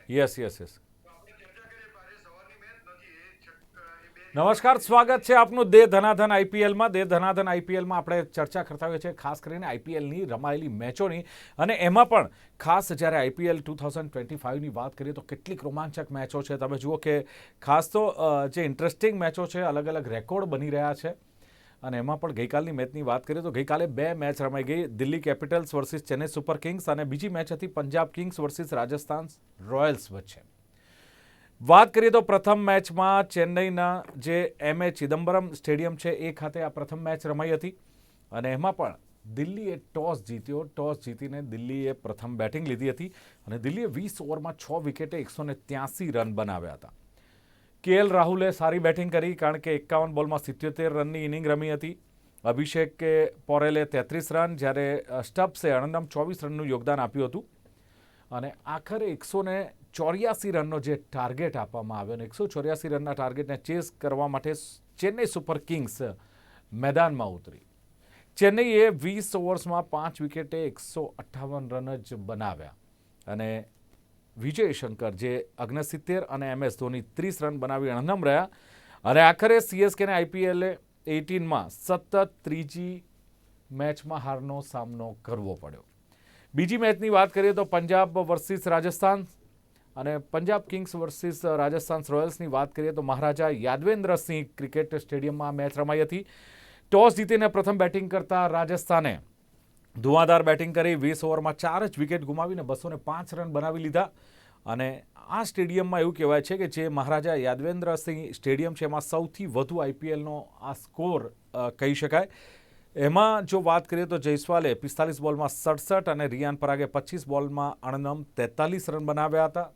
Yes yes yes. નમસ્કાર, સ્વાગત છે આપનું દે ધનાધન આઈપીએલમાં. દે ધનાધન આઈપીએલમાં આપણે ચર્ચા કરતા હોઈએ છીએ ખાસ કરીને આઈપીએલની રમાયેલી મેચોની, અને એમાં પણ ખાસ જ્યારે આઈપીએલ 2025ની વાત કરીએ તો કેટલીક રોમાંચક મેચો છે. તમે જુઓ કે ખાસ તો જે ઇન્ટરેસ્ટિંગ મેચો છે, અલગ અલગ રેકોર્ડ બની રહ્યા છે. અને એમાં પણ ગઈકાલની મેચની વાત કરીએ તો ગઈકાલે 2 મેચ રમાઈ ગઈ. Delhi Capitals versus Chennai Super Kings, અને બીજી મેચ હતી Punjab Kings versus Rajasthan Royals વચ્ચે. વાત કરીએ તો પ્રથમ મેચમાં ચેન્નઈના જે એમએ ચિદમ્બરમ સ્ટેડિયમ છે એ ખાતે આ પ્રથમ મેચ રમાઈ હતી, અને એમાં પણ દિલ્હીએ ટોસ જીત્યો. ટોસ જીતીને દિલ્હીએ પ્રથમ બેટિંગ લીધી હતી, અને દિલ્હીએ 20 ઓવરમાં 6 વિકેટે 183 રન બનાવ્યા હતા. કેએલ રાહુલે સારી બેટિંગ કરી, કારણ કે 51 બોલમાં 77 રનની ઇનિંગ રમી હતી. અભિષેક પોરેલે 33 રન, જ્યારે સ્ટબ્સે અણનમ 24 રનનું યોગદાન આપ્યું હતું. અને આખરે 184 રનનો જે ટાર્ગેટ આપવામાં આવ્યો, અને 184 રનના ટાર્ગેટને ચેસ કરવા માટે ચેન્નઈ સુપર કિંગ્સ મેદાનમાં ઉતરી. ચેન્નઈએ 20 ઓવર્સમાં 5 વિકેટે 158 રન જ બનાવ્યા, અને વિજય શંકર જે 69 અને એમએસ ધોની 30 રન બનાવી અણનમ રહ્યા. અને આખરે સીએસકેને આઈપીએલે 18માં સતત ત્રીજી મેચમાં હારનો સામનો કરવો પડ્યો. બીજી મેચની વાત કરીએ તો પંજાબ વર્સિસ રાજસ્થાન, અને પંજાબ કિંગ્સ વર્સિસ રાજસ્થાન રોયલ્સની વાત કરીએ તો મહારાજા યાદવેન્દ્રસિંહ ક્રિકેટ સ્ટેડિયમમાં મેચ રમાઈ હતી. ટોસ જીતીને પ્રથમ બેટિંગ કરતા રાજસ્થાને ધુઆધાર બેટિંગ કરી 20 ઓવરમાં 4 જ વિકેટ ગુમાવીને 205 રન બનાવી લીધા. અને આ સ્ટેડિયમમાં એવું કહેવાય છે કે જે મહારાજા યાદવેન્દ્રસિંહ સ્ટેડિયમ છે એમાં સૌથી વધુ આઈપીએલનો આ સ્કોર કહી શકાય. એમાં જો વાત કરીએ તો જયસ્વાલે 45 બોલમાં 67 અને રિયાન પરાગે 25 બોલમાં અણનમ 43 રન બનાવ્યા હતા.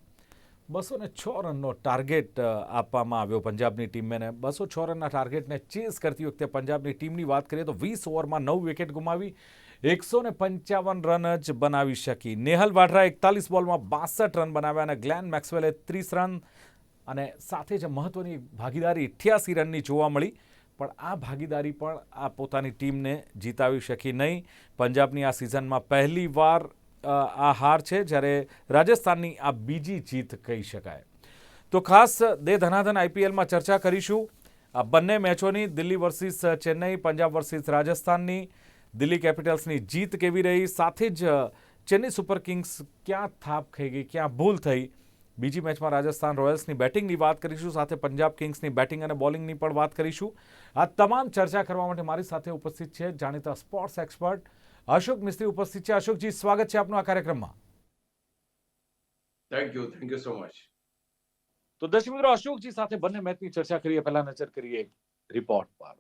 206 રનનો ટાર્ગેટ આપવામાં આવ્યો પંજાબની ટીમને. 206 રનના ટાર્ગેટને ચેસ કરતી વખતે પંજાબની ટીમની વાત કરીએ તો 20 ઓવરમાં 9 વિકેટ ગુમાવી 155 રન જ બનાવી શકી. નેહલ વાડ્રાએ 41 બોલમાં 62 રન બનાવ્યા, અને ગ્લેન મેક્સવેલે 30 રન, અને સાથે જ મહત્વની ભાગીદારી 88 રનની જોવા મળી. પણ આ ભાગીદારી પણ આ પોતાની ટીમને જીતાવી શકી નહીં. પંજાબની આ સિઝનમાં પહેલી વાર આ હાર છે, જ્યારે રાજસ્થાનની આ બીજી જીત કહી શકાય. તો ખાસ દે ધનાધન આઈપીએલમાં ચર્ચા કરીશું આ બંને મેચોની, દિલ્હી વર્સિસ ચેન્નઈ, પંજાબ વર્સિસ રાજસ્થાનની. દિલ્હી કેપિટલ્સની જીત કેવી રહી, સાથે જ ચેન્નઈ સુપર કિંગ્સ ક્યાં થાપ ખાઈ ગઈ, ક્યાં ભૂલ થઈ. બીજી મેચમાં રાજસ્થાન રોયલ્સની બેટિંગની વાત કરીશું, સાથે પંજાબ કિંગ્સની બેટિંગ અને બોલિંગની પણ વાત કરીશું. આ તમામ ચર્ચા કરવા માટે મારી સાથે ઉપસ્થિત છે જાણીતા સ્પોર્ટ્સ એક્સપર્ટ અશોક મિસ્ત્રી ઉપસ્થિત છે. અશોકજી, સ્વાગત છે આપનું આ કાર્યક્રમમાં. Thank you so much. તો દર્શક મિત્રો, અશોકજી સાથે બંને મેચની ચર્ચા કરીએ પહેલા નજર કરીએ રિપોર્ટ પર.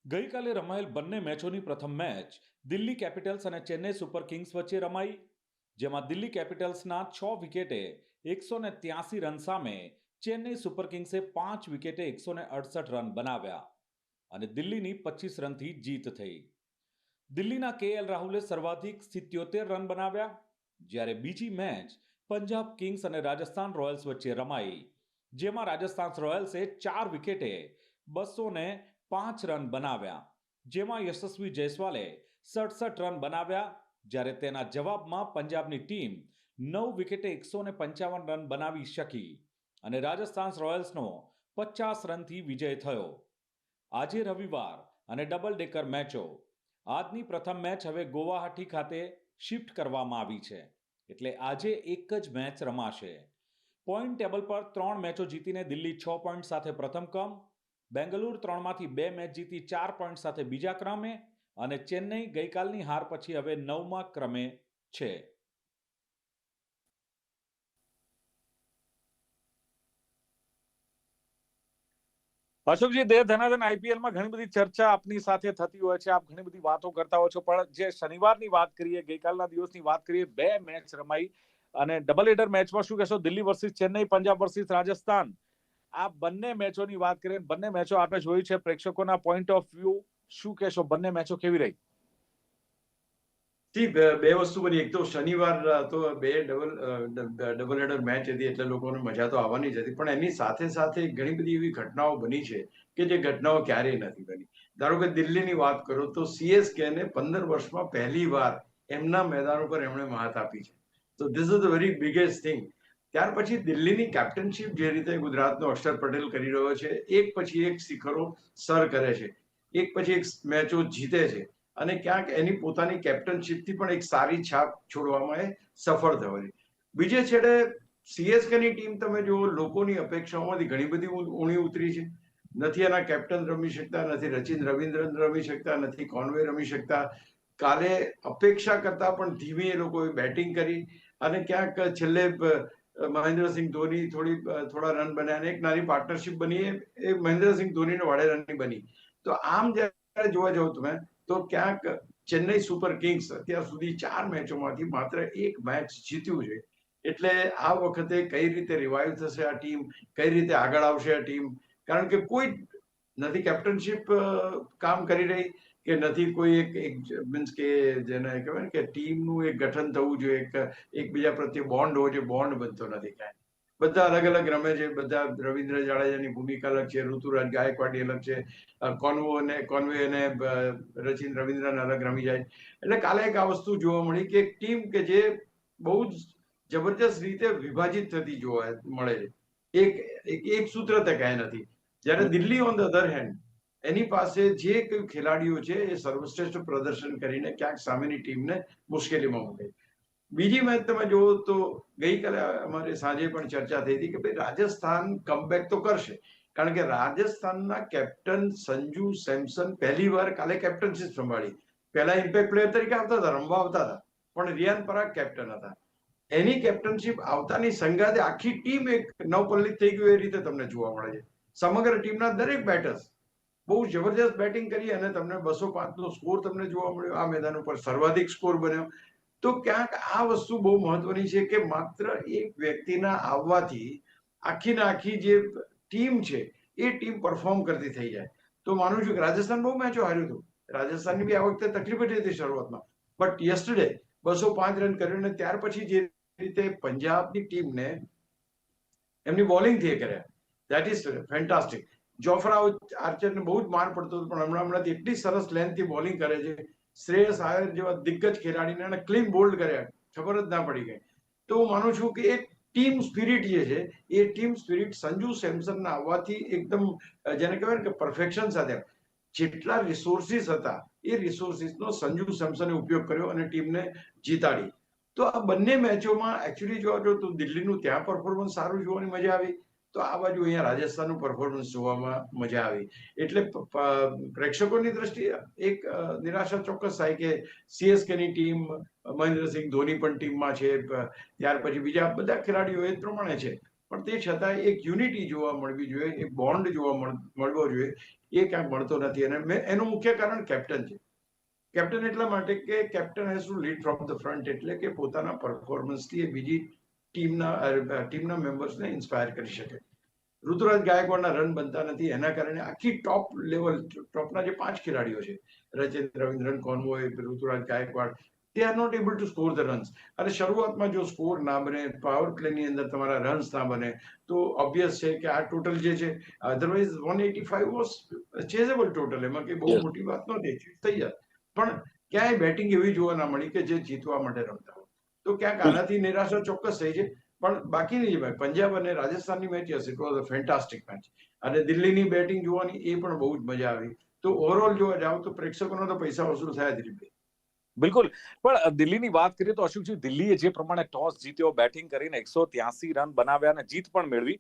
ગઈકાલે રમાયેલ બંને મેચોની પ્રથમ મેચ દિલ્હી કેપિટલ્સ અને ચેન્નઈ સુપર કિંગ્સ વચ્ચે રમાઈ, જેમાં દિલ્હી કેપિટલ્સના 6 વિકેટે 183 રન સામે ચેન્નઈ સુપર કિંગ્સે 5 વિકેટે 168 રન બનાવ્યા, અને દિલ્હીની 25 રનથી જીત થઈ. દિલ્હીના કેએલ રાહુલે સર્વાધિક 77 રન બનાવ્યા, જ્યારે બીજી મેચ પંજાબ કિંગ્સ અને રાજસ્થાન રોયલ્સ વચ્ચે રમાઈ, જેમાં રાજસ્થાન રોયલ્સે 4 વિકેટે 205 રન બનાવ્યા, જેમાં યશસ્વી જયસ્વાલે 67 રન બનાવ્યા, જ્યારે તેના જવાબમાં પંજાબની ટીમ 9 વિકેટે 155 રન બનાવી શકી, અને રાજસ્થાન રોયલ્સનો 50 રનથી વિજય થયો. આજે રવિવાર અને ડબલ ડેકર મેચો. આજની પ્રથમ મેચ હવે ગુવાહાટી ખાતે શિફ્ટ કરવામાં આવી છે, એટલે આજે એક જ મેચ રમાશે. પોઈન્ટ ટેબલ પર 3 મેચો જીતીને દિલ્હી 6 પોઈન્ટ સાથે પ્રથમ ક્રમ, બેંગલુરુ 3માંથી 2 મેચ જીતી 4 પોઈન્ટ સાથે બીજા ક્રમે, અને ચેન્નઈ ગઈકાલની હાર પછી હવે 9મા ક્રમે છે. અશોકજી, દે ધનાધન આઈપીએલમાં ઘણી બધી ચર્ચા આપની સાથે થતી હોય છે, આપ ઘણી બધી વાતો કરતા હોય છો, પણ જે શનિવારની વાત કરીએ, ગઈકાલના દિવસની વાત કરીએ, 2 મેચ રમાઈ, અને ડબલ હેડર મેચમાં શું કહેશો? દિલ્હી વર્સિસ ચેન્નઈ, પંજાબ વર્સિસ રાજસ્થાન, આ બંને મેચોની વાત કરીએ. બંને મેચો આપણે જોઈ છે, પ્રેક્ષકોના પોઈન્ટ ઓફ વ્યૂ શું કહેશો? બંને મેચો કેવી રહી? બે વસ્તુ બની. એક તો શનિવાર તો બે ડબલ હેડર મેચ હતી, એટલે લોકોને મજા તો આવવાની જ હતી, પણ એની સાથે સાથે ઘણી બધી એવી ઘટનાઓ બની છે કે જે ઘટનાઓ ક્યારેય નથી બની. ધારો કે દિલ્હીની વાત કરો તો CSK ને 15 વર્ષમાં પહેલી વાર એમના મેદાન ઉપર એમણે માત આપી છે. તો this is the very biggest thing. ત્યાર પછી દિલ્હીની કેપ્ટનશીપ જે રીતે ગુજરાતનો અક્ષર પટેલ કરી રહ્યો છે, એક પછી એક શિખરો સર કરે છે, એક પછી એક મેચો જીતે છે અને ક્યાંક એની પોતાની કેપ્ટનશીપથી પણ એક સારી છાપ છોડવામાં એ સફળ થયો છે. બીજે છેડે CSKની ટીમ તમે જુઓ, લોકોની અપેક્ષાઓમાંથી ઘણી બધી ઊણી ઉતરી છે. નથી એના કેપ્ટન રમી શકતા, નથી રચિન રવિન્દ્રન રમી શકતા, નથી કોનવે રમી શકતા. કાલે અપેક્ષા કરતા પણ ધીમી એ લોકોએ બેટિંગ કરી અને ક્યાંક છેલ્લે મહેન્દ્રસિંહ ધોની થોડા રન બન્યા અને એક નાની પાર્ટનરશિપ બની, એ મહેન્દ્રસિંહ ધોનીને વાડે રનની બની. તો આમ જ્યારે જોવા જાવ તમે તો ક્યાંક ચેન્નઈ સુપર કિંગ્સ અત્યાર સુધી 4 મેચોમાંથી માત્ર એક મેચ જીત્યું છે. એટલે આ વખતે કઈ રીતે રિવાઇવ થશે આ ટીમ, કઈ રીતે આગળ આવશે આ ટીમ, કારણ કે કોઈ નથી કેપ્ટનશીપ કામ કરી રહી કે નથી કોઈ એક મીન્સ કે જેને કહેવાય ને કે ટીમનું એક ગઠન થવું જોઈએ, એકબીજા પ્રત્યે બોન્ડ હોવો જોઈએ, બોન્ડ બનતો નથી કાંઈ. બધા અલગ અલગ રમે છે, બધા રવિન્દ્ર જાડેજાની ભૂમિકા અલગ છે, ઋતુરાજ ગાયકવાડ અલગ છે, કોનવે અને રચિન રવિન્દ્રન અલગ રમી જાય. એટલે કાલે એક આ વસ્તુ જોવા મળી કે એક ટીમ કે જે બહુ જ જબરજસ્ત રીતે વિભાજિત થતી જોવા મળે છે. એક સૂત્ર કાંઈ નથી. જ્યારે Delhi on the other hand એની પાસે જે કોઈ ખેલાડીઓ છે એ સર્વશ્રેષ્ઠ પ્રદર્શન કરીને ક્યાંક સામેની ટીમને મુશ્કેલીમાં મૂકે. બીજી મેચ તમે જુઓ તો ગઈકાલે અમારે સાંજે પણ ચર્ચા થઈ હતી કે ભાઈ રાજસ્થાન કમબેક તો કરશે, કારણ કે રાજસ્થાનના કેપ્ટન સંજુ સેમસન પહેલી વાર કાલે કેપ્ટનશીપ સંભાળી. પહેલા ઇમ્પેક્ટ પ્લેયર તરીકે આવતા હતા, રમવા આવતા હતા, પણ રિયાન પરાગ કેપ્ટન હતા. એની કેપ્ટનશીપ આવતાની સંગાતે આખી ટીમ એક નવપલ્લિત થઈ ગયું એ રીતે તમને જોવા મળે છે. સમગ્ર ટીમના દરેક બેટર્સ બહુ જબરજસ્ત બેટિંગ કરી અને તમને 205 સ્કોર તમને જોવા મળ્યો. આ મેદાન ઉપર સર્વાધિક સ્કોર બન્યો. તો ક્યાંક આ વસ્તુ બહુ મહત્વની છે કે માત્ર એક વ્યક્તિના આવવાથી આખી જે ટીમ છે એ ટીમ પરફોર્મ કરતી થઈ જાય. તો માનું છું કે રાજસ્થાન બહુ મેચો હાર્યું હતું. રાજસ્થાનની બી આ વખતે તકલીફ જ હતી શરૂઆતમાં, બટ યસ્ટરડે 205 રન કર્યું અને ત્યાર પછી જે રીતે પંજાબની ટીમને એમની બોલિંગથી એ કર્યા, દેટ ઇઝ ફેન્ટાસ્ટિક. જોફ્રા આર્ચરને બહુ જ માર પડતો હતો, પણ હમણાંથી એટલી સરસ લેન્થથી બોલિંગ કરે છે. શ્રેયસ આયર જેવા દિગ્ગજ ખેલાડીને એને ક્લીન બોલ્ડ કર્યા, ખબર જ ના પડી ગઈ. તો હું માનું છું કે એક ટીમ સ્પિરિટ જે છે એ ટીમ સ્પિરિટ સંજુ સેમસનના આવવાથી એકદમ જેને કહેવાય ને કે પરફેક્શન સાથે જેટલા રિસોર્સિસ હતા એ રિસોર્સિસનો સંજુ સેમસને ઉપયોગ કર્યો અને ટીમને જીતાડી. તો આ બંને મેચોમાં એકચ્યુઅલી જોવા જાવ તો દિલ્હીનું ત્યાં પરફોર્મન્સ સારું જોવાની મજા આવી, તો આ બાજુ અહીંયા રાજસ્થાનનું પરફોર્મન્સ જોવામાં મજા આવી. એટલે પ્રેક્ષકોની દ્રષ્ટિએ એક નિરાશા ચોક્કસ થાય કે CSKની ટીમ, મહેન્દ્રસિંહ ધોની પણ ટીમમાં છે, ત્યાર પછી બીજા બધા ખેલાડીઓ એ પ્રમાણે છે, પણ તે છતાં એક યુનિટી જોવા મળવી જોઈએ, એક બોન્ડ જોવા મળવો જોઈએ, એ ક્યાંક મળતો નથી. અને એનું મુખ્ય કારણ કેપ્ટન છે. કેપ્ટન એટલા માટે કે captain has to lead from the front, એટલે કે પોતાના પરફોર્મન્સથી એ બીજી ટીમના મેમ્બર્સને ઇન્સ્પાયર કરી શકે. ઋતુરાજ ગાયકવાડના રન બનતા નથી, એના કારણે આખી ટોપ લેવલ, ટોપના જે 5 ખેલાડીઓ છે, Rachin Ravindran, convoy, Rituraj Gaekwad, they are not able to score the runs. અને શરૂઆતમાં જો સ્કોર ના બને, પાવર પ્લેની અંદર તમારા રન્સ ના બને, તો ઓબ્વિયસ છે કે આ ટોટલ જે છે, અધરવાઇઝ 185 વોઝ ચેઝેબલ ટોટલ, એમાં કઈ બહુ મોટી વાત નહોતી, થઈ જાય. પણ ક્યાંય બેટિંગ એવી જોવા ના મળી કે જે જીતવા માટે રમતા હોય. તો ક્યાંક આનાથી નિરાશા ચોક્કસ થઈ છે. પણ બાકીની જે પંજાબ અને રાજસ્થાનની મેચ હશે, it was a fantastic match. અને દિલ્હીની બેટિંગ જોવાની એ પણ બહુ જ મજા આવી. તો ઓવરઓલ જોવા જાવ તો પ્રેક્ષકોનો તો પૈસા વસૂલ થયા દિલીપભાઈ. બિલકુલ. પણ દિલ્હીની વાત કરીએ તો અશોકજી, દિલ્હીએ જે પ્રમાણે ટોસ જીત્યો, બેટિંગ કરીને 183 રન બનાવ્યા અને જીત પણ મેળવી,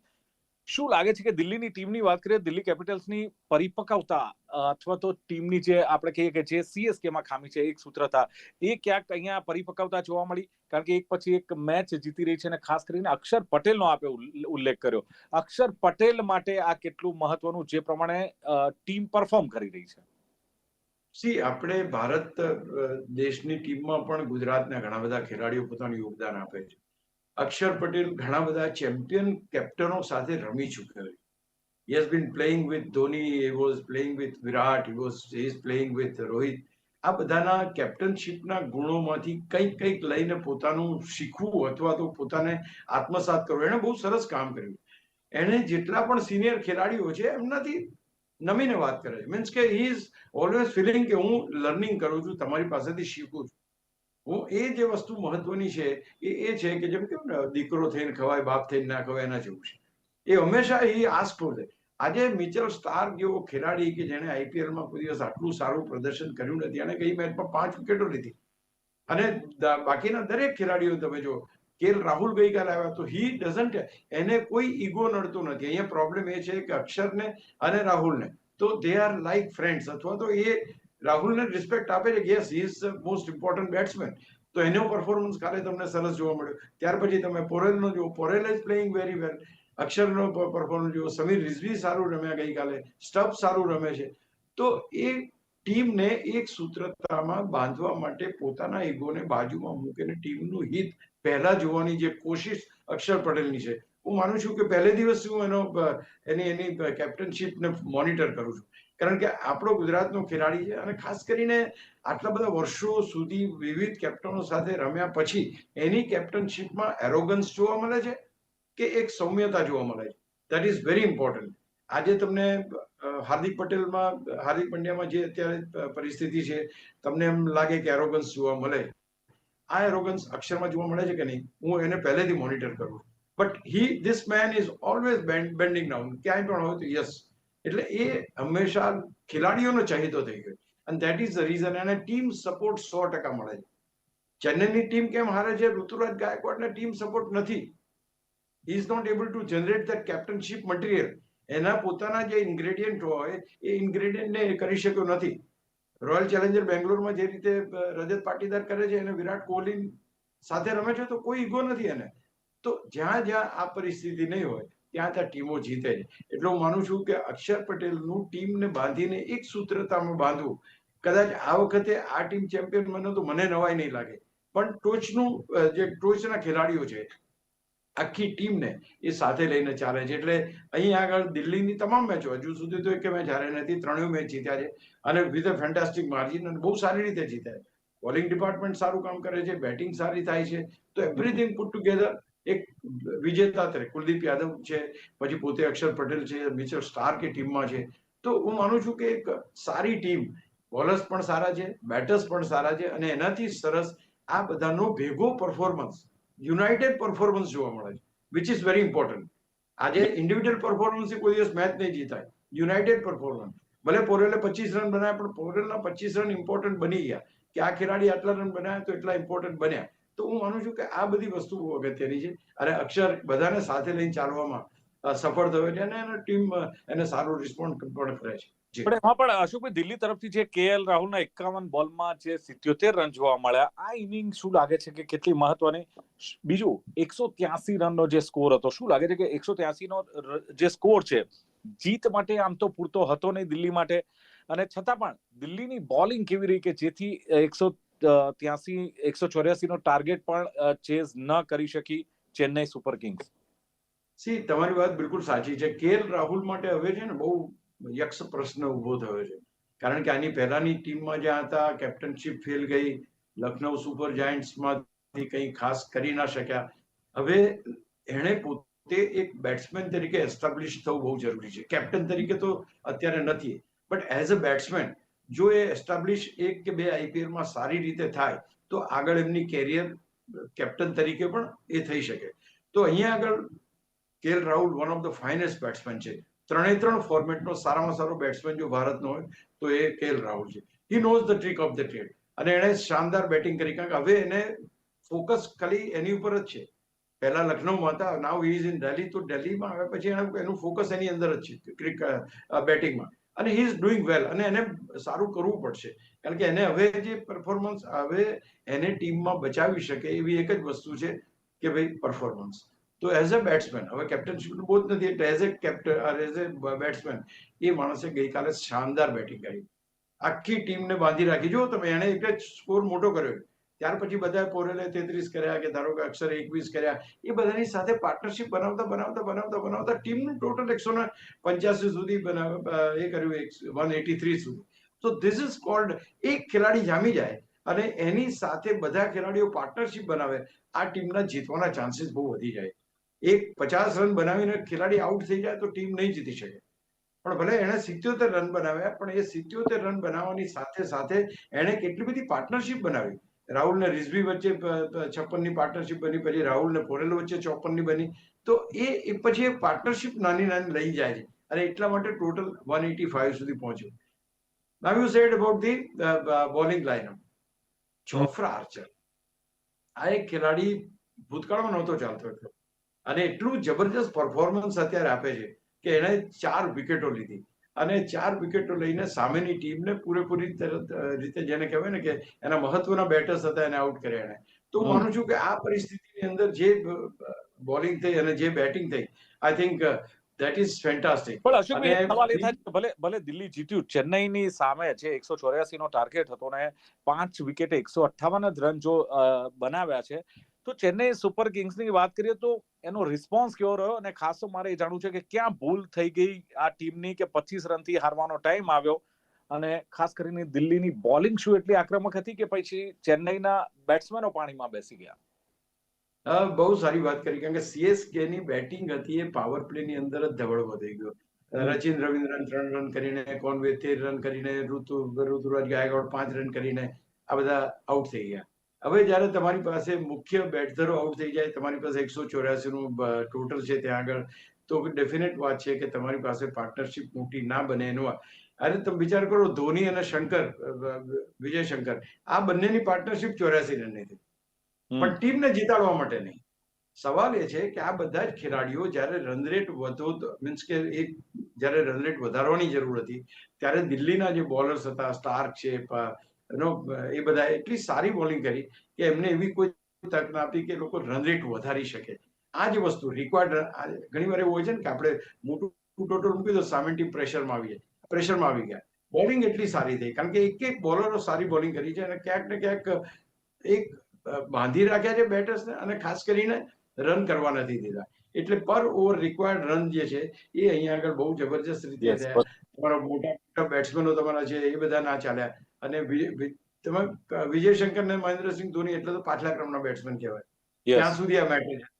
શું લાગે છે કે દિલ્હીની ટીમની વાત કરીએ, દિલ્હી કેપિટલ્સની પરિપક્વતા અથવા તો ટીમની જે આપણે કહીએ કે જે CSKમાં ખામી છે, એક સૂત્રતા, એ ક્યાંક અહીંયા પરિપક્વતા જોવા મળી? કારણ કે એક પછી એક મેચ જીતી રહી છે અને ખાસ કરીને અક્ષર પટેલનો આપે ઉલ્લેખ કર્યો. અક્ષર પટેલ માટે આ કેટલું મહત્વનું, જે પ્રમાણે ટીમ પરફોર્મ કરી રહી છે? આપણે ભારત દેશની ટીમમાં પણ ગુજરાતના ઘણા બધા ખેલાડીઓ પોતાનું યોગદાન આપે છે. અક્ષર પટેલ ઘણા બધા ચેમ્પિયન કેપ્ટનો સાથે રમી ચૂક્યો છે. He has been playing with Dhoni, he was playing with Virat, he is playing with Rohit. આ બધાના કેપ્ટનશીપના ગુણોમાંથી કંઈક લઈને પોતાનું શીખવું અથવા તો પોતાને આત્મસાત કરવું, એણે બહુ સરસ કામ કર્યું. એણે જેટલા પણ સિનિયર ખેલાડીઓ છે એમનાથી નમીને વાત કરે છે. મીન્સ કે હી ઇઝ ઓલવેઝ ફિલિંગ કે હું લર્નિંગ કરું છું, તમારી પાસેથી શીખું છું. હું એ જે વસ્તુ મહત્વની છે એ છે કે જેમ કેવું ને દીકરો થઈને ખવાય બાપ થઈને ના ખવાય એના જેવું છે. એ હંમેશા એ આસ્ક ફોર છે. આજે મિચેલ સ્ટાર્ક જેવો ખેલાડી કે જેને આઈપીએલમાં કોઈ દિવસ આટલું સારું પ્રદર્શન કર્યું નથી, અને ગઈ મેચમાં 5 વિકેટો લીધી, અને બાકીના દરેક ખેલાડીઓ તમે જો કેએલ રાહુલ ગઈકાલે આવ્યા તો હી ડઝન્ટ, એને કોઈ ઈગો નડતો નથી. અહીંયા પ્રોબ્લેમ એ છે કે અક્ષરને અને રાહુલને તો દે આર લાઈક ફ્રેન્ડ્સ, અથવા તો એ રાહુલને રિસ્પેક્ટ આપે છે કે yes he is most important batsman. તો એનો પરફોર્મન્સ કાલે તમને સરસ જોવા મળ્યો. ત્યાર પછી તમે પોરેલનો જુઓ, Porel is playing very well. અક્ષરનો પરફોર્મન્સ જુઓ, સમીર રિઝવી સારું રમ્યા ગઈકાલે, સ્ટફ સારું રમે છે. તો એ ટીમને એક સૂત્રતામાં બાંધવા માટે પોતાના ઈગોને બાજુમાં મૂકીને ટીમનું હિત પહેલા જોવાની જે કોશિશ અક્ષર પટેલની છે. હું માનું છું કે પહેલે દિવસથી હું એની કેપ્ટનશીપને મોનિટર કરું છું, કારણ કે આપણો ગુજરાતનો ખેલાડી છે, અને ખાસ કરીને આટલા બધા વર્ષો સુધી વિવિધ કેપ્ટનો સાથે રમ્યા પછી એની કેપ્ટનશીપમાં એરોગન્સ જોવા મળે છે કે એક સૌમ્યતા જોવા મળે છે. That is very important. આજે તમને હાર્દિક પંડ્યામાં જે અત્યારે પરિસ્થિતિ છે, તમને એમ લાગે કે એરોગન્સ જોવા મળે. આ એરોગન્સ અક્ષરમાં જોવા મળે છે કે નહીં, હું એને પહેલેથી મોનિટર કરું. But this main is always bending down, ક્યાંય પણ હોય તો યસ. એટલે એ હંમેશા ખેલાડીઓનો ચાહીતો થઈ ગયો, અને દેટ ઇઝ ધ રીઝન. એને ટીમ સપોર્ટ 100% મળે છે. ચેન્નઈની ટીમ કેમ હારે છે? ઋતુરાજ ગાયકવાડને ટીમ સપોર્ટ નથી. he is not able to generate that captainship material. એના પોતાના જે ઇન્ગ્રેડિયન્ટ હોય એ ઇન્ગ્રેડિયન્ટને કરી શક્યો નથી. રોયલ ચેલેન્જર બેંગ્લોરમાં જે રીતે રજત પાટીદાર કરે છે, અને વિરાટ કોહલી સાથે રમે છે, તો કોઈ ઈગો નથી એને. તો જ્યાં જ્યાં આ પરિસ્થિતિ નહીં હોય ત્યાં ત્યાં ટીમો જીતે છે. એટલે હું માનું છું કે અક્ષર પટેલનું ટીમને બાંધીને એક સૂત્રતામાં બાંધવું, કદાચ આ વખતે આ ટીમ ચેમ્પિયન બને તો મને નવાઈ નહીં લાગે. પણ ટોચના ખેલાડીઓ છે, આખી ટીમને એ સાથે લઈને ચાલે છે. એટલે અહીં આગળ દિલ્હીની તમામ મેચો હજુ સુધી તો એક મેચ હારે નથી, 3 મેચ જીત્યા છે, અને વિથ અ ફેન્ટાસ્ટિક માર્જિન, અને બહુ સારી રીતે જીત્યા છે. બોલિંગ ડિપાર્ટમેન્ટ સારું કામ કરે છે, બેટિંગ સારી થાય છે, તો એવરીથિંગ પુટ ટુગેધર એક વિજેતા તરીકે કુલદીપ યાદવ છે, પછી પોતે અક્ષર પટેલ છે, મિચેલ સ્ટાર્ક એ ટીમમાં છે. તો હું માનું છું કે એક સારી ટીમ, બોલર્સ પણ સારા છે, બેટર્સ પણ સારા છે, અને એનાથી સરસ આ બધાનો ભેગો પરફોર્મન્સ, યુનાઇટેડ પરફોર્મન્સ જોવા મળે છે, વિચ ઇઝ વેરી ઇમ્પોર્ટન્ટ. આજે ઇન્ડિવિડ્યુઅલ પરફોર્મન્સ કોઈ દિવસ મેચ નહીં જીતાય, યુનાઇટેડ પરફોર્મન્સ. ભલે પોરેલે 25 રન બનાવ્યા, પણ પોરેલના 25 રન ઇમ્પોર્ટન્ટ બની ગયા, કે આ ખેલાડી આટલા રન બનાવ્યા તો એટલા ઇમ્પોર્ટન્ટ બન્યા. તો હું માનું છું કે આ બધી વસ્તુઓ અગત્યની છે, અને અક્ષર બધાને સાથે લઈને ચાલવામાં સફળ થયો છે, અને એનો ટીમ એને સારો રિસ્પોન્ડ પણ કરે છે. પણ એમાં પણ અશોકભાઈ, દિલ્હી તરફથી જે કેએલ રાહુલના 51 બોલમાં જે 77 રન જોવા મળ્યા, આ ઇનિંગ શું લાગે છે કે કેટલી મહત્વની? બીજું 183 રનનો જે સ્કોર હતો, શું લાગે છે કે 183 નો જે સ્કોર છે, જીત માટે આમ તો પૂરતો હતો નહીં દિલ્હી માટે, અને છતાં પણ દિલ્હીની બોલિંગ કેવી રહી કે જેથી 183 184 નો ટાર્ગેટ પણ ચેઝ ન કરી શકી ચેન્નઈ સુપર કિંગ્સ? સી, તમારી વાત બિલકુલ સાચી છે. કેએલ રાહુલ માટે હવે છે ને બહુ યક્ષ પ્રશ્ન ઉભો થયો છે, કારણ કે આની પહેલાની ટીમમાં જ્યાં હતા, કેપ્ટનશીપ ફેલ ગઈ, લખનઉ સુપર જાયન્ટ્સમાંથી કંઈ ખાસ કરી ના શક્યા. હવે એણે પોતે એક બેટ્સમેન તરીકે એસ્ટાબ્લિશ થવું બહુ જરૂરી છે. કેપ્ટન તરીકે તો અત્યારે નથી, બટ એઝ અ બેટ્સમેન જો એ એસ્ટાબ્લિશ 1 કે 2 આઈપીએલમાં સારી રીતે થાય તો આગળ એમની કેરિયર કેપ્ટન તરીકે પણ એ થઈ શકે. તો અહીંયા આગળ KL Rahul one of the finest batsman છે. 3 ફોર્મેટનો સારામાં સારો બેટ્સમેન જો ભારતનો હોય તો એ કેએલ રાહુલ છે. He knows the trick of the trade, અને એણે શાનદાર બેટિંગ કરી. કારણ કે હવે એને ફોકસ ખાલી એની ઉપર જ છે. પહેલા લખનૌમાં હતા, નાઉ હી ઇઝ ઇન દિલ્હી. તો દિલ્હીમાં આવ્યા પછી એનું ફોકસ એની અંદર જ છે, બેટિંગમાં, અને હી ઇઝ ડુઈંગ વેલ, અને એને સારું કરવું પડશે, કારણ કે એને હવે જે પરફોર્મન્સ હવે એને ટીમમાં બચાવી શકે એવી એક જ વસ્તુ છે કે ભાઈ પરફોર્મન્સ. તો એઝ અ બેટ્સમેન, હવે કેપ્ટનશીપ બહુ જ નથી, એટલે એઝ એ બેટ્સમેન એ માણસે ગઈકાલે શાનદાર બેટિંગ કરી, આખી ટીમને બાંધી રાખી. જો તમે એને એક જ સ્કોર મોટો કર્યો, ત્યાર પછી બધા પોરેલે 33 કર્યા, કે ધારો કે અક્ષરે 21 કર્યા, એ બધાની સાથે પાર્ટનરશિપ બનાવતા ટીમનું ટોટલ 185 સુધી એ કર્યું, 183 સુધી. તો ધીસ ઇઝ કોલ્ડ, એક ખેલાડી જામી જાય અને એની સાથે બધા ખેલાડીઓ પાર્ટનરશિપ બનાવે, આ ટીમના જીતવાના ચાન્સીસ બહુ વધી જાય. એક 50 રન બનાવીને ખેલાડી આઉટ થઈ જાય તો ટીમ નહીં જીતી શકે. પણ ભલે એણે 77 રન બનાવ્યા, પણ એ 77 રન બનાવવાની સાથે સાથે એણે કેટલી બધી પાર્ટનરશિપ બનાવી. રાહુલ ને રિઝવી વચ્ચે 56 ની પાર્ટનરશિપ બની, પછી રાહુલ ને પોરેલ વચ્ચે 54 ની બની. તો એ પછી એ પાર્ટનરશિપ નાની નાની લઈ જાય છે અને એટલા માટે ટોટલ 185 સુધી પહોંચ્યું. Now you said about the bowling lineup. Jofra Archer, આ એક ખેલાડી ભૂતકાળમાં નહોતો ચાલતો એટલો, અને એટલું જબરજસ્ત પરફોર્મન્સ અત્યારે આપે છે કે એણે 4 વિકેટો લીધી અને 4 વિકેટો લઈને સામેની ટીમને પૂરેપૂરી રીતે જેને કહેવાય ને કે એના મહત્વના બેટર્સ હતા એને આઉટ કર્યા એણે. તો હું માનું છું કે આ પરિસ્થિતિની અંદર જે બોલિંગ થઈ અને જે બેટિંગ થઈ, I think that is fantastic. પણ અશોકભાઈ એક સવાલ એ થાય છે કે ભલે દિલ્હી જીત્યું, ચેન્નઈની સામે જે 184 નો ટાર્ગેટ હતો ને 5 વિકેટે 158 જ રન જો બનાવ્યા છે, તો ચેન્નઈ સુપર કિંગ્સની વાત કરીએ તો એનો રિસ્પોન્સ કેવો રહ્યો? અને ખાસ તો મારે એ જાણવું છે કે ક્યાં ભૂલ થઈ ગઈ આ ટીમની કે 25 રનથી હારવાનો ટાઈમ આવ્યો, અને ખાસ કરીને દિલ્હીની બોલિંગ શું એટલી આક્રમક હતી કે પછી ચેન્નઈના બેટ્સમેનો પાણીમાં બેસી ગયા? બહુ સારી વાત કરી, કારણ કે સીએસકે ની બેટિંગ હતી એ પાવર પ્લે ની અંદર જ ધવળવો થઈ ગયો. રચિન રવિન્દ્રન 3 રન કરીને, કોનવે 13 રન કરીને, ઋતુરાજ ગાયકવાડ 5 રન કરીને આ બધા આઉટ થઈ ગયા. હવે જયારે તમારી પાસે મુખ્ય બેટ્સરો આઉટ થઈ જાય, તમારી પાસે 184 નું ટોટલ છે ત્યાં આગળ, તો ડેફિનેટ વાત છે કે તમારી પાસે પાર્ટનરશિપ મોટી ના બને એનું. અરે તમે વિચાર કરો, ધોની અને વિજય શંકર, આ બંનેની પાર્ટનરશિપ 84 રનની થઈ, પણ ટીમને જીતાડવા માટે નહીં. સવાલ એ છે કે આ બધા જ ખેલાડીઓ જ્યારે રન રેટ વધુ, મીન્સ કે એક જ્યારે રન રેટ વધારવાની જરૂર હતી ત્યારે દિલ્હીના જે બોલર્સ હતા, સ્ટાર્ક છે, એ બધા એટલી સારી બોલિંગ કરી કે એમને એવી કોઈ તક ના આપી કે લોકો રન રેટ વધારી શકે. આ જ વસ્તુ રિક્વાયર્ડ, ઘણી વાર એવું હોય છે ને કે આપણે મોટું ટોટલ મૂકી દો, સામે ટીમ પ્રેશરમાં આવી ગયા. બોલિંગ એટલી સારી થઈ કારણ કે એક એક બોલરો સારી બોલિંગ કરી છે અને ક્યાંક ને ક્યાંક એક બાંધી રાખ્યા છે બેટર્સને, અને ખાસ કરીને રન કરવા નથી દીધા. એટલે પર ઓવર રિક્વાયર્ડ રન જે છે એ અહીંયા આગળ બહુ જબરજસ્ત રીતે થયા. તમારા મોટા મોટા બેટ્સમેનો તમારા છે એ બધા ના ચાલ્યા, અને તમે વિજય શંકર ને મહેન્દ્રસિંહ ધોની એટલે તો પાછલા ક્રમના બેટ્સમેન કહેવાય. ત્યાં સુધી આ મેટર છે.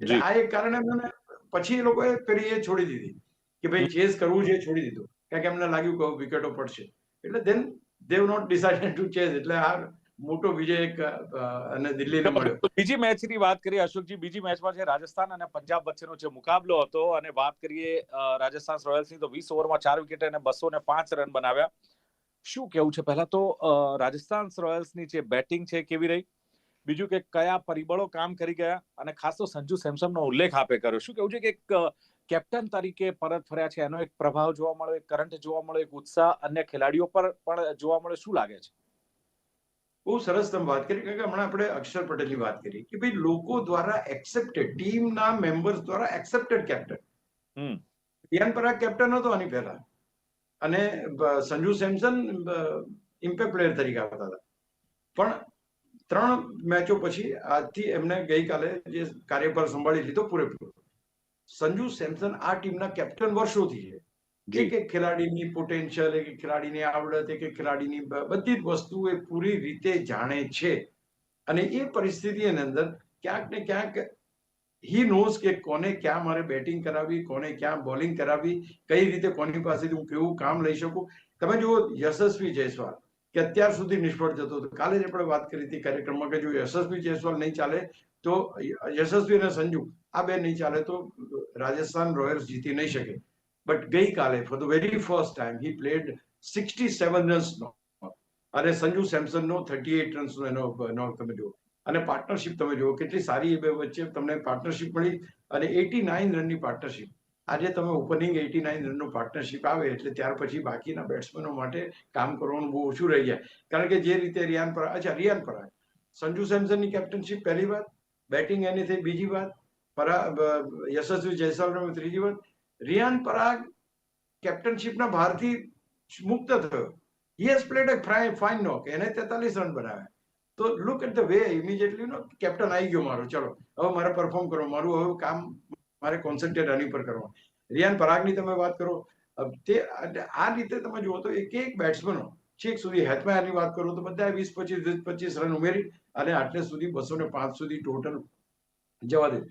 એટલે આ એક કારણે મને પછી એ લોકોએ ફરી એ છોડી દીધી કે ભાઈ ચેસ કરવું છે, છોડી દીધું, કારણ કે એમને લાગ્યું કે વિકેટો પડશે. એટલે then they have not decided to chase. એટલે આ મોટો વિજય એક અને દિલ્હીને મળ્યો. બીજી મેચની વાત કરીએ અશોકજી. બીજી મેચમાં છે રાજસ્થાન અને પંજાબ વચ્ચેનો જે મુકાબલો હતો, અને વાત કરીએ રાજસ્થાન રોયલ્સની, તો 20 ઓવરમાં 4 વિકેટ અને 205 રન બનાવ્યા. શું કેવું છે પહેલા તો રાજસ્થાન રોયલ્સની જે બેટિંગ છે કેવી રહી, બીજું કે કયા પરિબળો કામ કરી ગયા, અને ખાસ તો સંજુ સેમસનનો ઉલ્લેખ આપે કર્યો. શું કેવું છે કે એક કેપ્ટન તરીકે પરત ફર્યા છે, એનો એક પ્રભાવ જોવા મળ્યો, એક કરંટ જોવા મળ્યો, એક ઉત્સાહ અન્ય ખેલાડીઓ પર પણ જોવા મળે, શું લાગે છે? બહુ સરસ તમે વાત કરી, કારણ કે હમણાં આપણે અક્ષર પટેલની વાત કરી કે ભાઈ લોકો દ્વારા એક્સેપ્ટેડ, ટીમના મેમ્બર્સ દ્વારા એક્સેપ્ટેડ કેપ્ટન. રિયાન પરાગ કેપ્ટન હતો આની પહેલા, અને સંજુ સેમસન ઇમ્પેક્ટ પ્લેયર તરીકે આવતા હતા. પણ 3 મેચો પછી આજથી એમને ગઈકાલે જે કાર્યભાર સંભાળી લીધો પૂરેપૂરો. સંજુ સેમસન આ ટીમના કેપ્ટન વર્ષોથી છે. એક એક ખેલાડીની પોટેન્શિયલ, એક એક ખેલાડીની આવડત, એક એક ખેલાડીની બધી જ વસ્તુ એ પૂરી રીતે જાણે છે. અને એ પરિસ્થિતિની અંદર ક્યાંક ને ક્યાંક હી નોઝ કે કોને ક્યાં મારે બેટિંગ કરાવવી, કોને ક્યાં બોલિંગ કરાવવી, કઈ રીતે કોની પાસેથી હું કેવું કામ લઈ શકું. તમે જુઓ યશસ્વી જયસ્વાલ કે અત્યાર સુધી નિષ્ફળ જતો હતો. કાલે જ આપણે વાત કરી હતી કાર્યક્રમમાં કે જો યશસ્વી જયસ્વાલ નહીં ચાલે તો યશસ્વી અને સંજુ આ બે નહીં ચાલે તો રાજસ્થાન રોયલ્સ જીતી નહીં શકે. બટ ગઈકાલે for the very first time he played 67 રન્સનો, અને સંજુ સેમસનનો 38 રન્સનો એનો તમે જુઓ, અને પાર્ટનરશિપ તમે જુઓ કેટલી સારી એ બે વચ્ચે તમને પાર્ટનરશિપ મળી, અને 89 રનની પાર્ટનરશિપ. આજે તમે ઓપનિંગ 89 રનનું પાર્ટનરશિપ આવે એટલે ત્યાર પછી બાકીના બેટ્સમેનો માટે કામ કરવાનું બહુ ઓછું રહી જાય. કારણ કે જે રીતે રિયાન પરાગ, સંજુ સેમસનની કેપ્ટનશિપ પહેલી વાત, બેટિંગ એની થઈ બીજી વાત, યશસ્વી જયસ્વાલ ત્રીજી વાત, રિયાન પરાગ કેપ્ટનશિપના ભારથી મુક્ત થયો. He has played a fine knock, એને 43 રન બનાવ્યા. તો look at the way immediately captain આવી ગયો મારો, ચલો હવે મારે પરફોર્મ કરો, મારું હવે કામ મારે કોન્સન્ટ્રેટ આની પર કરવાનું. રિયાન પરાગની તમે વાત કરો, તે આ રીતે તમે જુઓ તો એક એક બેટ્સમેનો છેક સુધી, હેતમાયરની વાત કરો તો બધા 20-25 રન ઉમેરી અને આટલે સુધી 205 સુધી ટોટલ જવા દે.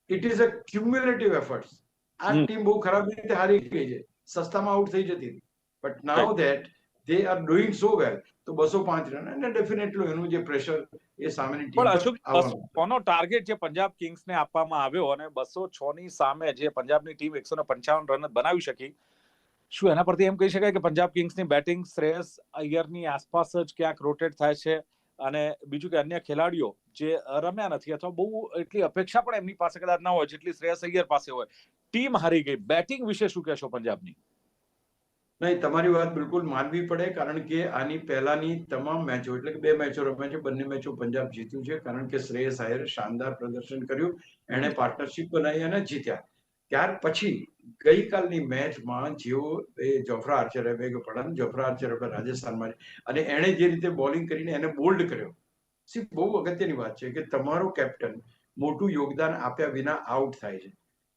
It is a cumulative efforts. આ ટીમ બહુ ખરાબ રીતે હારી ગઈ છે, સસ્તામાં આઉટ થઈ જતી હતી. But now Right. That they are doing so well, તો 205 રન, અને ડેફિનેટલી એનું જે પ્રેશર એ સામેની ટીમ પણ પર અશોક, આવવાનું. 206 નો ટાર્ગેટ જે પંજાબ કિંગ્સને આપવામાં આવ્યો અને 206 ની સામે જે પંજાબની ટીમ 155 રન જ બનાવી શકી, શું એના પરથી એમ કહી શકાય કે પંજાબ કિંગ્સની બેટિંગ શ્રેયસ અય્યરની આસપાસ જ ક્યાંક રોટેટ થાય છે, અને બીજું કે અન્ય ખેલાડીઓ જે રમ્યા નથી અથવા બહુ એટલી અપેક્ષા પણ એમની પાસે કદાચ ના હોય જેટલી શ્રેયસ અય્યર પાસે હોય, ટીમ હારી ગઈ, બેટિંગ વિશે શું કહેશો પંજાબની? નહીં, તમારી વાત બિલકુલ માનવી પડે, કારણ કે આની પહેલાની તમામ મેચો, એટલે કે 2 મેચો રમ્યા છે, બંને મેચો પંજાબ જીત્યું છે, કારણ કે શ્રેયસ આયરે શાનદાર પ્રદર્શન કર્યું, એણે પાર્ટનરશિપ બનાવી અને જીત્યા. ત્યાર પછી ગઈકાલની મેચમાં જેઓ જોફ્રા આર્ચરે જોફ્રા આર્ચર આપણે રાજસ્થાનમાં, અને એણે જે રીતે બોલિંગ કરીને એને બોલ્ડ કર્યો, બહુ અગત્યની વાત છે કે તમારો કેપ્ટન મોટું યોગદાન આપ્યા વિના આઉટ થાય છે.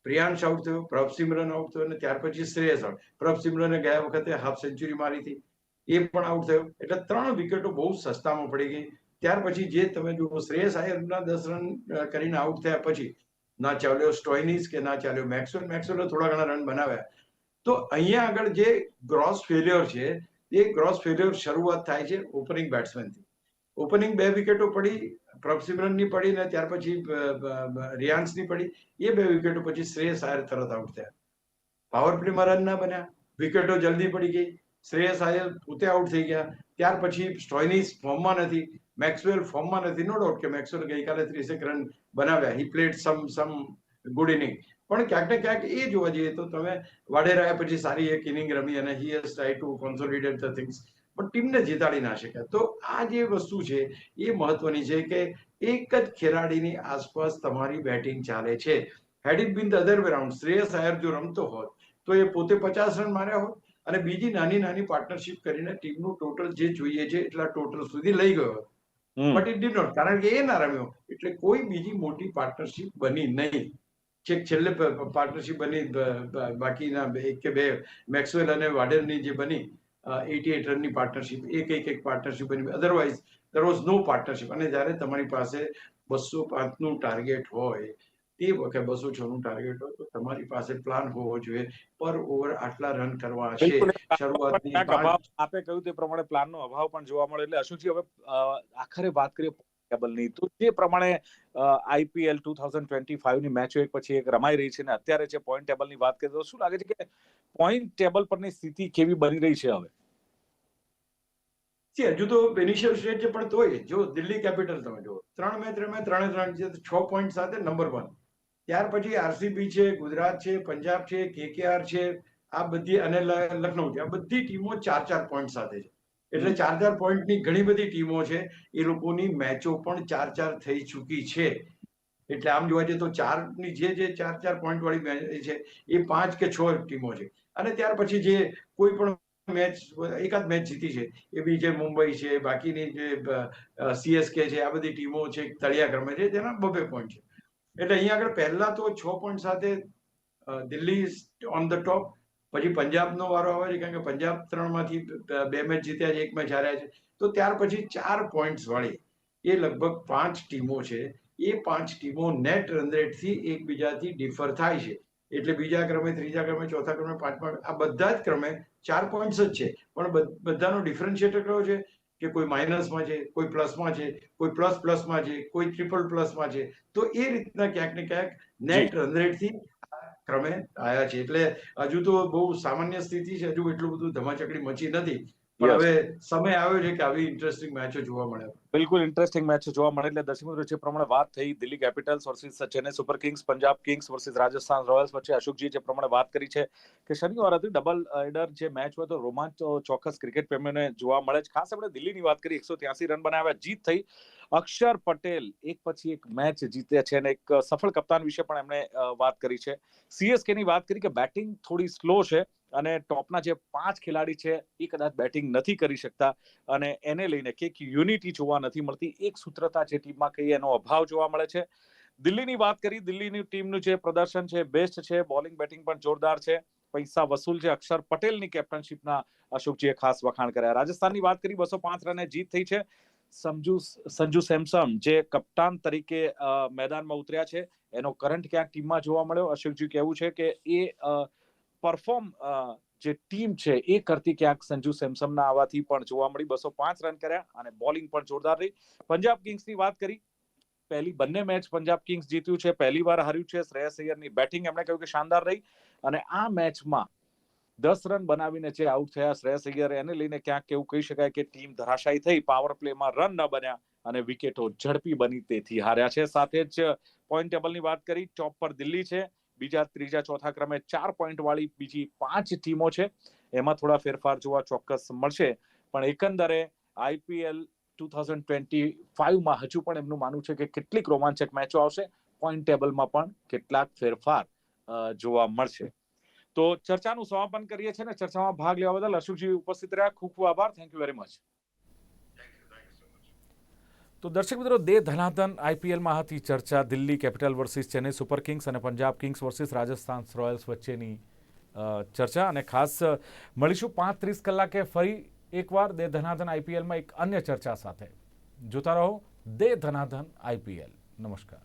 પ્રિયાંશ આઉટ થયો, પ્રભસિમરન આઉટ થયો, અને ત્યાર પછી શ્રેયસ આઉટ. પ્રભસિમરને ગયા વખતે હાફ સેન્ચુરી મારી હતી, એ પણ આઉટ થયો, એટલે 3 વિકેટો બહુ સસ્તામાં પડી ગઈ. ત્યાર પછી જે તમે જુઓ, શ્રેયસ આયરના 10 રન કરીને આઉટ થયા પછી ના ચાલ્યો સ્ટોઇનિસ કે ના ચાલ્યો મેક્સવેલે થોડા ઘણા રન બનાવ્યા. તો અહીંયા આગળ જે ગ્રોસ ફેલ્યોર છે, એ ગ્રોસ ફેલ્યોર શરૂઆત થાય છે ઓપનિંગ બેટ્સમેનથી. ઓપનિંગ 2 વિકેટો પડી, પ્રભસિમરનની પડી, ને ત્યાર પછી રિયાન્સની પડી. એ 2 વિકેટો પછી શ્રેયસ આયર તરત આઉટ થયા. પાવર પ્લેમાં રન ના બન્યા, વિકેટો જલ્દી પડી ગઈ, શ્રેયસ આયર પોતે આઉટ થઈ ગયા. ત્યાર પછી સ્ટોઇનિસ ફોર્મમાં નથી, મેક્સવેલ ફોર્મમાં નથી. નો ડાઉટ કે મેક્સવેલ ગઈકાલે 30 રન બનાવ્યા, he played sum good inning, પણ ક્યાંક ને ક્યાંક એ જોવા જઈએ તો તમે વાડેરાએ પછી સારી એક ઇનિંગ રમી અને he has try to consolidate the things, પણ ટીમને જીતાડી ના શક્યા. તો આ જે વસ્તુ છે એ મહત્વની છે કે એક જ ખેલાડીની આસપાસ તમારી બેટિંગ ચાલે છે. હેડ it bin the other way round, Shreyas Iyer જો રમતો હોત તો એ પોતે 50 રન માર્યા હોત, અને બીજી નાની નાની પાર્ટનરશિપ કરીને ટીમનું ટોટલ જે જોઈએ છે એટલા ટોટલ સુધી લઈ ગયો. બટ ઇટ ડીડ નોટ, કારણ કે એ ના રમ્યો એટલે કોઈ બીજી મોટી પાર્ટનરશિપ બની નહીં. છેલ્લે પાર્ટનરશિપ બની બાકીના 1 કે 2 મેક્સવેલ અને વાડેરની જે બની 88 રનની પાર્ટનરશિપ, એક પાર્ટનરશિપ બની, otherwise there was no partnership. અને જ્યારે તમારી પાસે 205 નું ટાર્ગેટ હોય, તે વખતે 206 નું ટાર્ગેટ હોય, તો તમારી પાસે પ્લાન હોવો જોઈએ પર ઓવર આટલા રન કરવા છે. બિલકુલ, શરૂઆતની ક્યાંક અભાવ, આપે કહ્યું તે પ્રમાણે પ્લાનનો અભાવ પણ જોવા મળે. એટલે અશોકજી, હવે આખરે વાત કરીએ ટેબલની, તો જે પ્રમાણે આઈપીએલ 2025 ની મેચો એક પછી એક રમાઈ રહી છે, ને અત્યારે જે પોઈન્ટ ટેબલની વાત કરીએ તો શું લાગે છે કે પોઈન્ટ ટેબલ પરની સ્થિતિ કેવી બની રહી છે હવે? હજુ તો ઇનિશિયલ સ્ટેજ છે, પણ તોય જો દિલ્હી કેપિટલ તમે જુઓ, 3 મેચ રમે, 3 છે, 6 પોઈન્ટ સાથે નંબર 1. ત્યાર પછી આરસીબી છે, ગુજરાત છે, પંજાબ છે, કેકેઆર છે, આ બધી, અને લખનઉ છે, આ બધી ટીમો 4 પોઈન્ટ સાથે છે. એટલે 4 પોઈન્ટની ઘણી બધી ટીમો છે, એ લોકોની મેચો પણ 4 થઈ ચૂકી છે. એટલે આમ જોવા જઈએ તો 4ની જે 4 પોઈન્ટ વાળી મેચ છે, એ 5 કે 6 ટીમો છે. અને ત્યાર પછી જે કોઈ પણ મેચ, એકાદ મેચ જીતી છે, એ બી જે મુંબઈ છે, બાકીની જે સીએસકે છે, આ બધી ટીમો છે તળિયા ક્રમે છે, જેના 2 પોઈન્ટ છે. એટલે અહીંયા આગળ પહેલા તો 6 પોઈન્ટ સાથે દિલ્હી ઓન ધ ટોપ, પછી પંજાબનો વારો આવે છે, કારણ કે પંજાબ 3માંથી 2 મેચ જીત્યા છે, 1 મેચ હાર્યા છે. તો ત્યાર પછી 4 પોઈન્ટ્સ વાળી એ લગભગ 5 ટીમો છે. એ 5 ટીમો નેટ રન રેટથી એકબીજાથી ડિફર થાય છે. એટલે બીજા ક્રમે, ત્રીજા ક્રમે, ચોથા ક્રમે, પાંચમા, આ બધા જ ક્રમે 4 પોઈન્ટ્સ જ છે. પણ બધાનો ડિફરન્શિએટર કયો છે કે કોઈ માઇનસમાં છે, કોઈ પ્લસમાં છે, કોઈ પ્લસમાં છે, કોઈ ટ્રિપલ પ્લસમાં છે. તો એ રીતના ક્યાંક ને ક્યાંક નેટ રન રેટથી ક્રમે આવ્યા છે. એટલે હજુ તો બહુ સામાન્ય સ્થિતિ છે, હજુ એટલું બધું ધમાચકડી મચી નથી, પણ હવે સમય આવ્યો છે કે આવી ઇન્ટરેસ્ટિંગ મેચો જોવા મળે. બિલકુલ ઇન્ટરેસ્ટિંગ મેચ જોવા મળે. એટલે દર્શક મિત્રો, જે પ્રમાણે વાત થઈ Delhi Capitals versus Chennai Super Kings, Punjab Kings versus Rajasthan Royals વચ્ચે, અશોકજી જે પ્રમાણે વાત કરી છે કે શનિવાર હતી ડબલ હેડર જે મેચ હોય તો રોમાંચ ચોક્કસ ક્રિકેટ પ્રેમીઓને જોવા મળે છે. ખાસ આપણે દિલ્હીની વાત કરી, 183 રન બનાવ્યા, જીત થઈ. અક્ષર પટેલ એક પછી એક મેચ જીતે છે, અને એક સફળ કપ્તાન વિશે પણ એમણે વાત કરી છે. સીએસકે ની વાત કરી કે બેટિંગ થોડી સ્લો છે, અને ટોપના જે 5 ખેલાડી છે એ કદાચ બેટિંગ નથી કરી શકતા, અને એને લઈને કે યુનિટી જોવા નથી મળતી, એક સૂત્રતા જે ટીમમાં કહીએ એનો અભાવ જોવા મળે છે. દિલ્હીની વાત કરી, દિલ્હીની ટીમનું જે પ્રદર્શન છે બેસ્ટ છે, બોલિંગ બેટિંગ પણ જોરદાર છે, પૈસા વસૂલ છે. અક્ષર પટેલની કેપ્ટનશિપના અશોકજીએ ખાસ વખાણ કર્યા. રાજસ્થાનની વાત કરી, 205 રને જીત થઈ છે. સંજુ સેમસન જે કપ્તાન તરીકે મેદાનમાં ઉતર્યા છે, એનો કરંટ ક્યાંક ટીમમાં જોવા મળ્યો. અશોકજી કહેવું છે કે એ પરફોર્મ જે ટીમ છે એ કરતી ક્યાંક સંજુ સેમસનના આવવાથી પણ જોવા મળી. 205 રન કર્યા અને બોલિંગ પણ જોરદાર રહી. પંજાબ કિંગ્સની વાત કરી, પહેલી બંને મેચ પંજાબ કિંગ્સ જીત્યું છે, પહેલી વાર હાર્યું છે. શ્રેયસ અય્યરની બેટિંગ એમણે કહ્યું કે શાનદાર રહી અને આ મેચમાં 10 રન બનાવીને જે આઉટ થયા શ્રેયસ અય્યર, એને લઈને ક્યાંક એવું કહી શકાય કે ટીમ ધરાશાયી થઈ. પાવર પ્લેમાં રન ન બન્યા અને વિકેટો ઝડપી બની તેથી હાર્યા છે. સાથે જ પોઈન્ટ ટેબલની વાત કરી, ટોપ પર દિલ્હી છે, બીજા ત્રીજા ચોથા ક્રમે 4 પોઈન્ટ વાળી બીજી 5 ટીમો છે. એમાં થોડા ફેરફાર જોવા ચોક્કસ મળશે, પણ એકંદરે આઈપીએલ 2025માં હજુ પણ એમનું માનવું છે કે કેટલીક રોમાંચક મેચો આવશે, પોઈન્ટ ટેબલમાં પણ કેટલાક ફેરફાર જોવા મળશે. તો ચર્ચાનું સમાપન કરીએ છીએ ને ચર્ચામાં ભાગ લેવા બદલ અશોકજી ઉપસ્થિત રહ્યા, ખૂબ ખૂબ આભાર. Thank you very much. તો દર્શક મિત્રો, દે ધનાધન આઈપીએલમાં હતી ચર્ચા Delhi Capital versus Chennai Super Kings અને Punjab Kings versus Rajasthan Royals વચ્ચેની ચર્ચા. અને ખાસ મળીશું 5:30 કલાકે ફરી એકવાર દે ધનાધન આઈપીએલમાં એક અન્ય ચર્ચા સાથે. જોતા રહો દે ધનાધન આઈપીએલ. નમસ્કાર.